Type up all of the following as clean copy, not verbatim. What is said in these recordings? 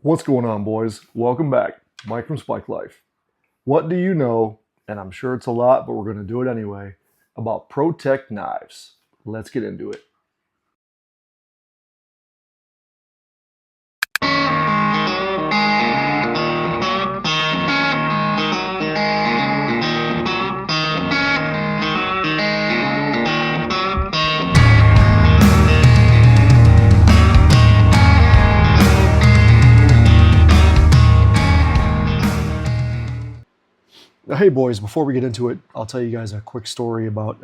What's going on, boys? Welcome back. Mike from Spike Life. What do you know, and I'm sure it's a lot, but we're going to do it anyway, about Protech knives? Let's get into it. Now, hey, boys, before we get into it, I'll tell you guys a quick story about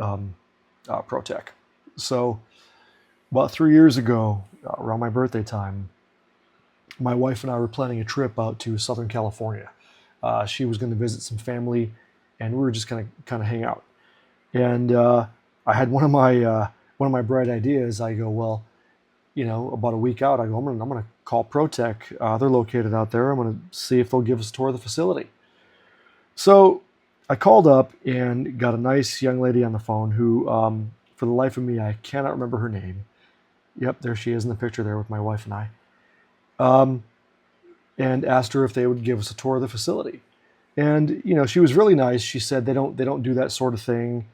Protech. So, about 3 years ago, around my birthday time, my wife and I were planning a trip out to Southern California. She was going to visit some family, and we were just going to kind of hang out. And I had one of my bright ideas. I go, well, about a week out, I go, I'm gonna call Protech. They're located out there. I'm gonna see if they'll give us a tour of the facility. So I called up and got a nice young lady on the phone who, for the life of me, I cannot remember her name. Yep, there she is in the picture there with my wife and I. Um, and asked her if they would give us a tour of the facility. And she was really nice. She said they don't do that sort of thing.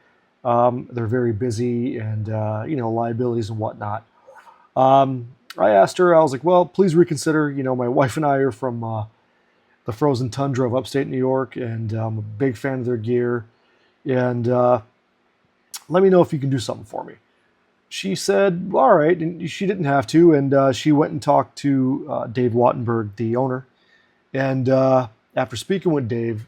They're very busy, and liabilities and whatnot. I asked her. I was like, well, please reconsider. My wife and I are from the frozen tundra of upstate New York, and I'm a big fan of their gear. And let me know if you can do something for me. She said, all right, and she didn't have to. And she went and talked to Dave Wattenberg, the owner. And after speaking with Dave,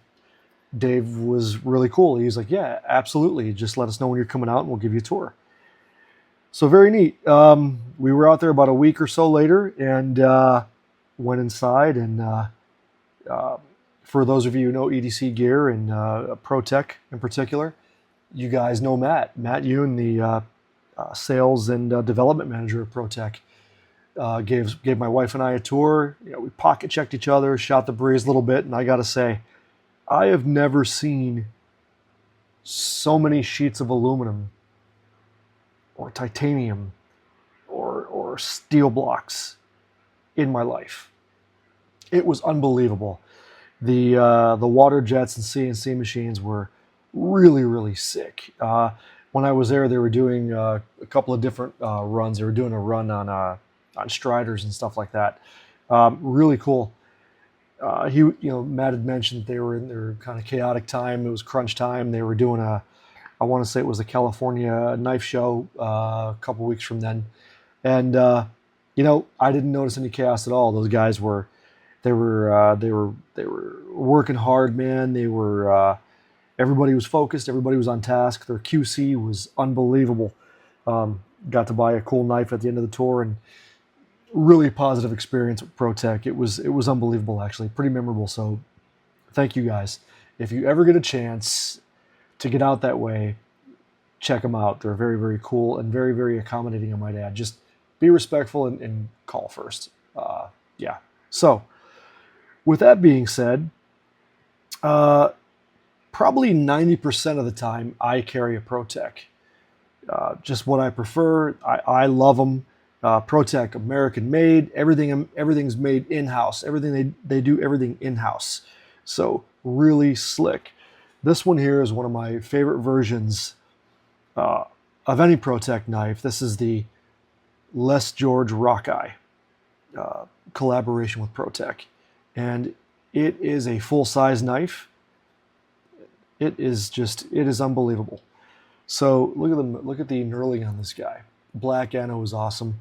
Dave was really cool. He was like, yeah, absolutely. Just let us know when you're coming out and we'll give you a tour. So very neat. We were out there about a week or so later and went inside. And uh, for those of you who know EDC gear and Protech in particular, you guys know Matt. Matt Yoon, the sales and development manager of Protech, gave my wife and I a tour. We pocket checked each other, shot the breeze a little bit, and I got to say, I have never seen so many sheets of aluminum or titanium or steel blocks in my life. It was unbelievable. The water jets and CNC machines were really, really sick. When I was there, they were doing a couple of different runs. They were doing a run on Striders and stuff like that. Really cool. Matt had mentioned they were in their kind of chaotic time. It was crunch time. They were doing I want to say it was the California Knife Show a couple weeks from then, and I didn't notice any chaos at all. Those guys they were working hard, man. Everybody was focused. Everybody was on task. Their QC was unbelievable. Got to buy a cool knife at the end of the tour, and really positive experience with Protech. It was unbelievable, actually, pretty memorable. So thank you guys. If you ever get a chance to get out that way, check them out. They're very, very cool and very, very accommodating, I might add. Just be respectful and call first. Yeah. So with that being said, probably 90% of the time I carry a Protech. Just what I prefer. I love them. Protech, American made. Everything's made in house. Everything they do everything in house. So really slick. This one here is one of my favorite versions of any Protech knife. This is the Les George Rockeye collaboration with Protech, and it is a full size knife. It is unbelievable. So look at the knurling on this guy. Black anno is awesome.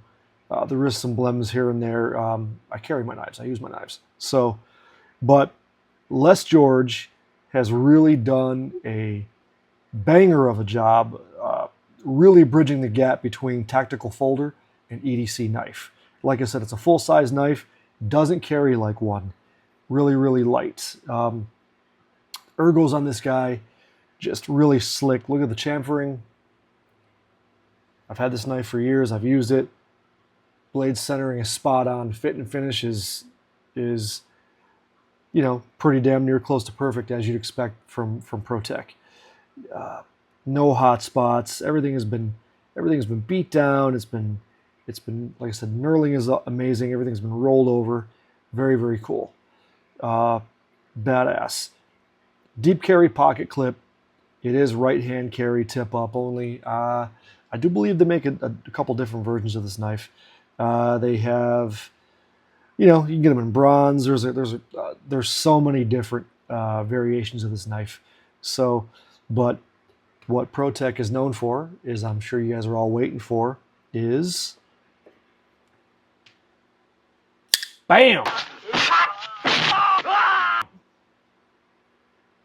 There is some blems here and there. I carry my knives. I use my knives. So, but Les George has really done a banger of a job, really bridging the gap between tactical folder and EDC knife. Like I said, it's a full-size knife. Doesn't carry like one. Really, really light. Ergos on this guy, just really slick. Look at the chamfering. I've had this knife for years. I've used it. Blade centering is spot on. Fit and finish is pretty damn near close to perfect, as you'd expect from Protech. No hot spots. Everything's been beat down. It's been like I said, knurling is amazing. Everything's been rolled over. Very, very cool. Uh, Badass. Deep carry pocket clip. It is right hand carry, tip up only. I do believe they make a couple different versions of this knife. They have, you can get them in bronze. There's so many different variations of this knife. So, but what Protech is known for is, I'm sure you guys are all waiting for, is bam.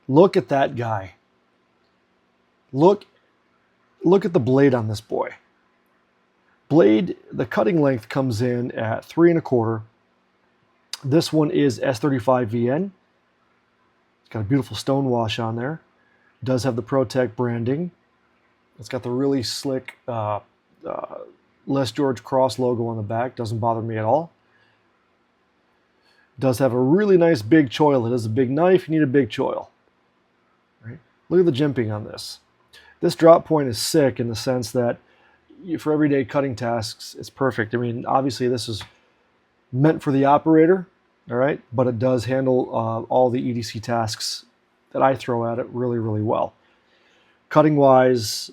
Look at that guy. Look at the blade on this boy. Blade, the cutting length comes in at 3¼ This one is S35VN. It's got a beautiful stone wash on there. It does have the Protech branding. It's got the really slick Les George Cross logo on the back. Doesn't bother me at all. It does have a really nice big choil. It is a big knife. You need a big choil. Right? Look at the jimping on this. This drop point is sick in the sense that for everyday cutting tasks, it's perfect. I mean, obviously this is meant for the operator, all right, but it does handle all the EDC tasks that I throw at it really, really well. Cutting wise,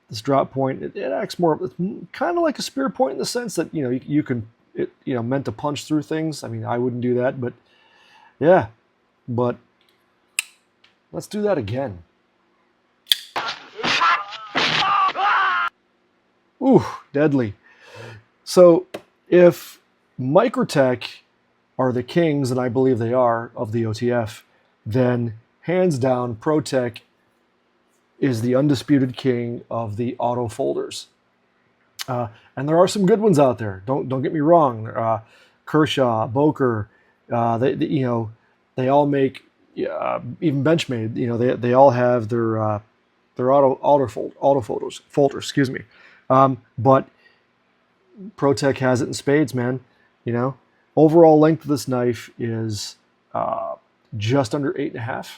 this drop point, it acts more, it's kind of like a spear point in the sense that, you can, meant to punch through things. I mean, I wouldn't do that, but yeah, but let's do that again. Ooh, deadly. So if Microtech are the kings, and I believe they are, of the OTF, then hands down, Protech is the undisputed king of the auto folders. And there are some good ones out there. Don't get me wrong. Kershaw, Boker, they all make, even Benchmade. They all have their auto folders. Excuse me. But Protech has it in spades, man. Overall length of this knife is just under 8.5.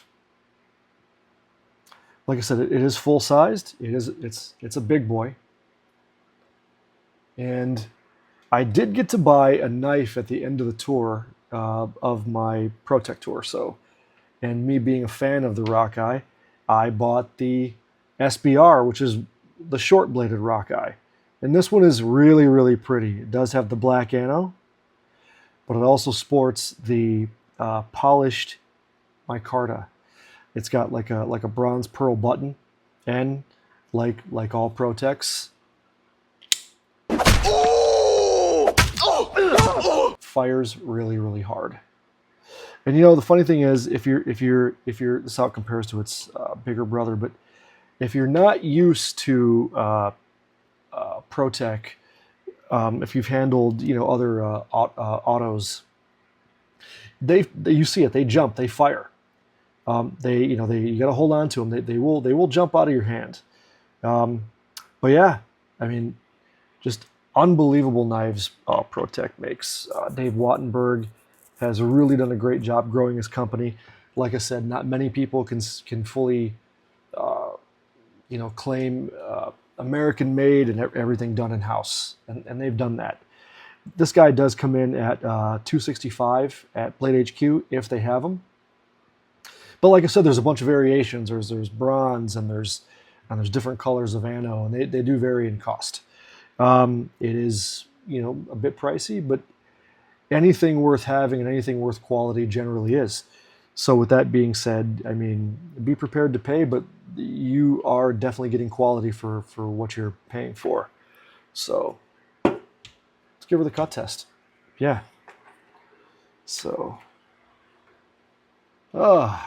Like I said, it is full sized. It's a big boy. And I did get to buy a knife at the end of the tour of my Protech tour. So, and me being a fan of the Rockeye, I bought the SBR, which is the short-bladed Rockeye. And this one is really, really pretty. It does have the black ano, but it also sports the polished micarta. It's got like a bronze pearl button, and like all Protechs, fires really, really hard. And the funny thing is, if you're this is how it compares to its bigger brother, but if you're not used to Protech, if you've handled other autos, you see it. They jump. They fire. You got to hold on to them. They will jump out of your hand. But yeah, I mean, just unbelievable knives Protech makes. Dave Wattenberg has really done a great job growing his company. Like I said, not many people can fully claim American made and everything done in house, and they've done that. This guy does come in at $265 at Blade HQ if they have them. But like I said, there's a bunch of variations. There's bronze and there's different colors of ano, and they do vary in cost. It is a bit pricey, but anything worth having and anything worth quality generally is. So with that being said, I mean, be prepared to pay, but you are definitely getting quality for what you're paying for. So let's give her the cut test. Yeah. So, all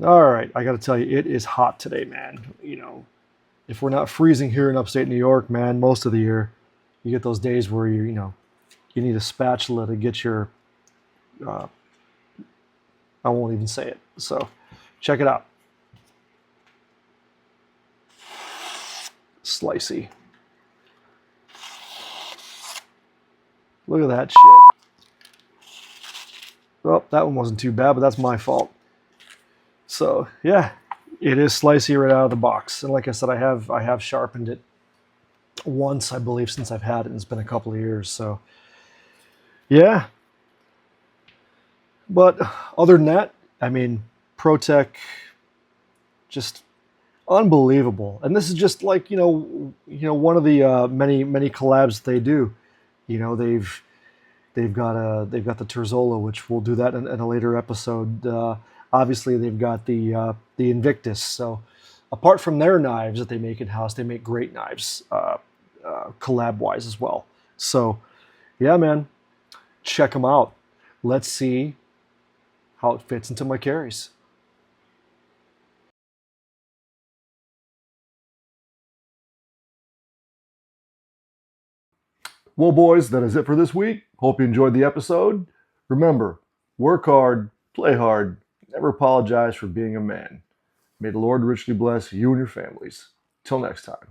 right. I got to tell you, it is hot today, man. If we're not freezing here in upstate New York, man, most of the year, you get those days where you need a spatula to get your, I won't even say it. So check it out. Slicey. Look at that shit. Well, that one wasn't too bad, but that's my fault. So yeah, it is slicey right out of the box. And like I said, I have sharpened it once, I believe, since I've had it, and it's been a couple of years. So yeah, But other than that, I mean, Protech, just unbelievable. And this is just like one of the many collabs they do. They've got the Terzola, which we'll do that in a later episode. Obviously, they've got the Invictus. So apart from their knives that they make in house, they make great knives collab wise as well. So yeah, man, check them out. Let's see how it fits into my carries. Well, boys, that is it for this week. Hope you enjoyed the episode. Remember, work hard, play hard, never apologize for being a man. May the Lord richly bless you and your families. Till next time.